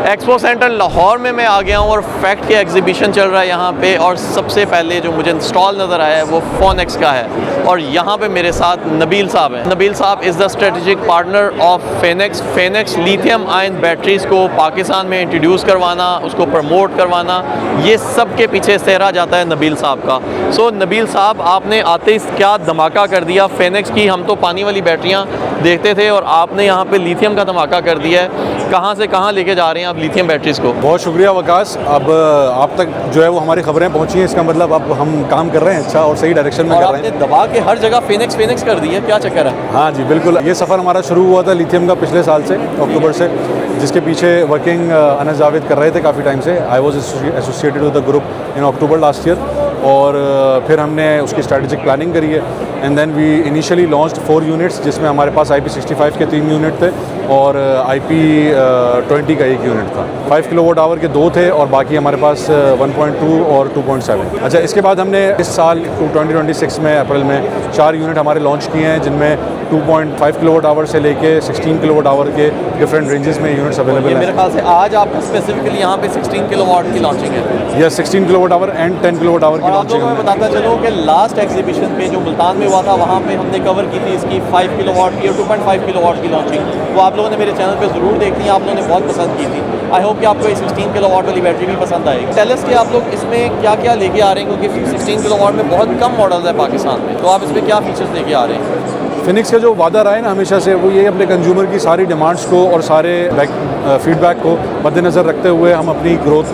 Expo centre Lahore में मैं आ गया हूँ और फैक्ट के एग्जीबिशन चल रहा है यहाँ पे। और सबसे पहले जो मुझे स्टॉल नज़र आया है वो फोनेक्स का है और यहाँ पे मेरे साथ नबील साहब हैं। नबील साहब is the strategic partner of Fenex. Fenex lithium ion batteries को पाकिस्तान में इंट्रोड्यूस करवाना, उसको प्रमोट करवाना, ये सब के पीछे सेहरा जाता है नबील साहब का। सो नबील साहब, आपने आते ही क्या धमाका कर दिया फेनेक्स की। हम तो पानी वाली बैटरियाँ देखते थे और आपने यहाँ पे लिथियम का धमाका कर दिया है। कहाँ से कहाँ लेके जा रहे हैं आप लिथियम बैटरीज़ को? बहुत शुक्रिया वकास। अब आप तक जो है वो हमारी खबरें पहुँची हैं, इसका मतलब अब हम काम कर रहे हैं अच्छा और सही डायरेक्शन में कर रहे हैं। दबा के हर जगह फेनेक्स फेनेक्स कर दी है, क्या चक्कर है? हाँ जी बिल्कुल, ये सफ़र हमारा शुरू हुआ था लिथियम का पिछले साल से, अक्टूबर से, जिसके पीछे वर्किंग अनस जावेद कर रहे थे काफ़ी टाइम से। I was associated with the group in October last year और फिर हमने उसकी स्ट्रैटेजिक प्लानिंग करी है and then we initially launched 4 units, जिसमें हमारे पास IP65 के 3 यूनिट थे और IP20 का 1 यूनिट था। 5 किलोवाट आवर के 2 थे और बाकी हमारे पास 1.2 और 2.7। अच्छा, इसके बाद हमने इस साल 2026 में अप्रैल में 4 यूनिट हमारे लॉन्च किए हैं, जिनमें 2.5 किलोवाट आवर से लेके 16 किलोवाट आवर के डिफरेंट रेंजेस में यूनिट्स अवेलेबल हैं। मेरे ख्याल से आज आपका स्पेसिफिकली यहाँ पे 16 किलोवाट की लॉन्चिंग है। Yes, 16 kilowatt hour and 10 kilowatt hour की लॉन्चिंग है। मैं बताता चलूँ कि लास्ट एग्जीबिशन पे जो मुल्तान में हुआ था, वहाँ पे हमने कवर की थी इसकी 5 किलोवाट की और 2.5 किलोवाट की लॉन्चिंग। वो आप लोगों ने मेरे चैनल पे ज़रूर देखी, आप लोगों ने बहुत पसंद की थी। आई होप कि आपको ये 16 किलोवाट वाली बैटरी भी पसंद आएगी। टेलस के आप लोग इसमें क्या क्या लेके आ रहे हैं, क्योंकि 16 किलोवाट में बहुत कम मॉडल्स है पाकिस्तान में, तो आप इसमें क्या फीचर्स लेके आ रहे हैं? फिनिक्स का जो वादा रहा है ना हमेशा से, वो ये अपने कंज्यूमर की सारी डिमांड्स को और सारे फीडबैक को मद्देनज़र रखते हुए हम अपनी ग्रोथ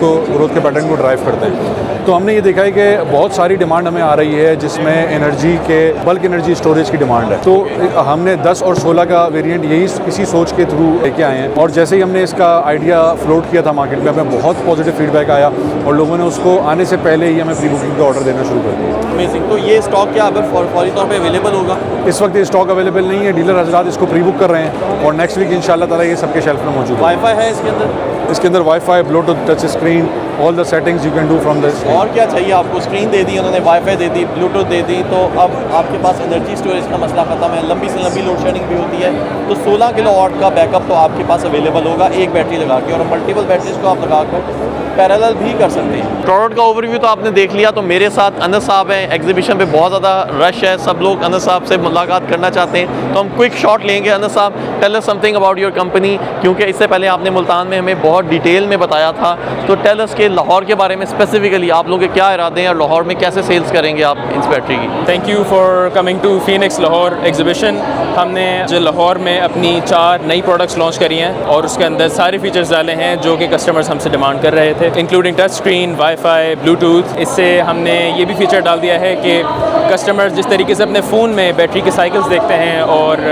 के पैटर्न को ड्राइव करते हैं। तो हमने ये देखा है कि बहुत सारी डिमांड हमें आ रही है, जिसमें एनर्जी के बल्क एनर्जी स्टोरेज की डिमांड है। तो हमने 10 और 16 का वेरिएंट यही इसी सोच के थ्रू लेके आए हैं और जैसे ही हमने इसका आइडिया फ्लोट किया था मार्केट में, हमें बहुत पॉजिटिव फीडबैक आया और लोगों ने उसको आने से पहले ही हमें प्री बुकिंग का ऑर्डर देना शुरू कर दिया। अमेजिंग। तो ये स्टॉक क्या अब फौरी तौर पर अवेलेबल होगा? इस वक्त ये स्टॉक अवेलेबल नहीं है, डीलर हजरात इसको प्री बुक कर रहे हैं और नेक्स्ट वीक इंशाल्लाह ताला ये सबके शेल्फ में मौजूद है। वाईफाई है इसके अंदर? इसके अंदर wifi, Bluetooth, touch screen, all the settings you can do from this. और क्या चाहिए आपको? स्क्रीन दे दी उन्होंने, वाईफाई दे दी, ब्लूटूथ दे दी, तो अब आपके पास एनर्जी स्टोरेज का मसला खत्म है। लंबी से लंबी लोड शेडिंग भी होती है, तो 16 किलोवाट का बैकअप तो आपके पास अवेलेबल होगा एक बैटरी लगा के, और मल्टीपल बैटरीज को आप लगा कर पैरेलल भी कर सकते हैं। प्रोडक्ट का ओवरव्यू तो आपने देख लिया। तो मेरे साथ अनस साहब हैं, एग्जीबिशन पे बहुत ज़्यादा रश है, सब लोग अनस साहब से मुलाकात करना चाहते हैं, तो हम क्विक शॉट लेंगे। अनस साहब, tell us something about your company, क्योंकि इससे पहले आपने मुल्तान में हमें बहुत डिटेल में बताया था। तो टेल अस के लाहौर के बारे में स्पेसिफिकली आप लोगों के क्या इरादे हैं और लाहौर में कैसे सेल्स करेंगे आप इस बैटरी की? Thank you for coming to Phoenix Lahore exhibition. हमने जो लाहौर में अपनी 4 नई प्रोडक्ट्स लॉन्च करी हैं और उसके अंदर सारे फीचर्स डाले हैं जो कि कस्टमर्स हमसे डिमांड कर रहे थे, including touch screen, wifi, Bluetooth. इससे हमने ये भी फीचर डाल दिया है कि कस्टमर्स जिस तरीके से अपने फ़ोन में बैटरी के साइकिल्स देखते हैं और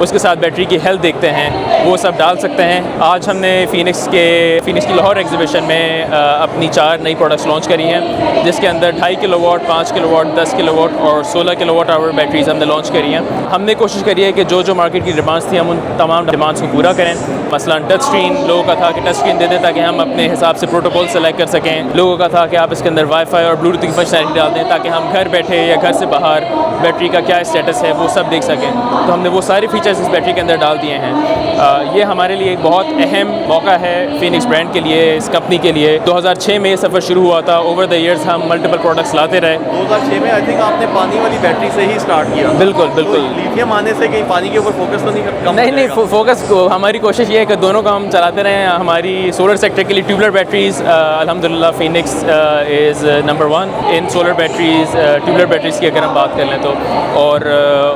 उसके साथ बैटरी की हेल्थ देखते हैं, वो सब डाल सकते हैं। आज हमने फीनिक्स की लाहौर एग्जीबिशन में अपनी 4 नई प्रोडक्ट्स लॉन्च करी हैं, जिसके अंदर 2.5 किलोवाट, 5 किलोवाट, 10 किलोवाट और 16 किलोवाट आवर बैटरीज हमने लॉन्च करी हैं। हमने कोशिश करी है कि जो मार्केट की डिमांड्स थी हम उन तमाम डिमांड्स को पूरा करें। मसलन टच स्क्रीन, लोगों का था कि टच स्क्रीन दे दें ताकि हम अपने हिसाब से प्रोटोकॉल सेलेक्ट कर सकें। लोगों का था कि आप इसके अंदर वाईफाई और ब्लूटूथ की फंक्शनैलिटी डाल दें ताकि हम घर बैठे या घर से बाहर बैटरी का क्या स्टेटस है वो सब देख सकें। तो हमने वो सारे फीचर्स इस बैटरी के अंदर डाल दिए हैं। ये हमारे लिए एक बहुत अहम मौका है फिनिक्स ब्रांड के लिए, इस कंपनी के लिए। 2006 में ये सफ़र शुरू हुआ था। ओवर द ईयर्स हम मल्टीपल प्रोडक्ट्स लाते रहे। 2006 में आई थिंक आपने पानी वाली बैटरी से ही स्टार्ट किया? बिल्कुल बिल्कुल। तो लिथियम आने से कहीं पानी के ऊपर फोकस तो नहीं फोकस को हमारी कोशिश ये है कि दोनों का हम चलाते रहें। हमारी सोलर सेक्टर के लिए ट्यूबलर बैटरीज अल्हम्दुलिल्लाह Phoenix is number 1 in solar batteries, tubular batteries की अगर हम बात कर लें तो। और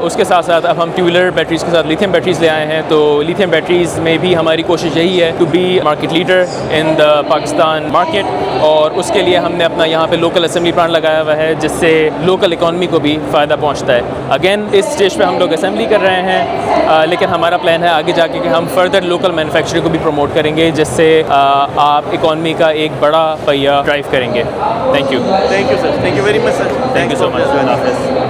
उसके साथ साथ अब हम ट्यूबलर बैटरीज के साथ लिथियम बैटरीज ले आए हैं। तो लिथियम बैटरीज में भी हमारी कोशिश यही है to be market leader in the Pakistan market, और उसके लिए हमने अपना यहाँ पे लोकल असेंबली प्लांट लगाया हुआ है, जिससे लोकल इकॉनमी को भी फ़ायदा पहुँचता है। अगेन इस स्टेज पे हम लोग असेंबली कर रहे हैं, लेकिन हमारा प्लान है आगे जाके कि हम फर्दर लोकल मैन्युफैक्चरिंग को भी प्रमोट करेंगे, जिससे आप इकॉनमी का एक बड़ा पहिया ड्राइव करेंगे। Thank you sir, thank you very much sir, thank you so much.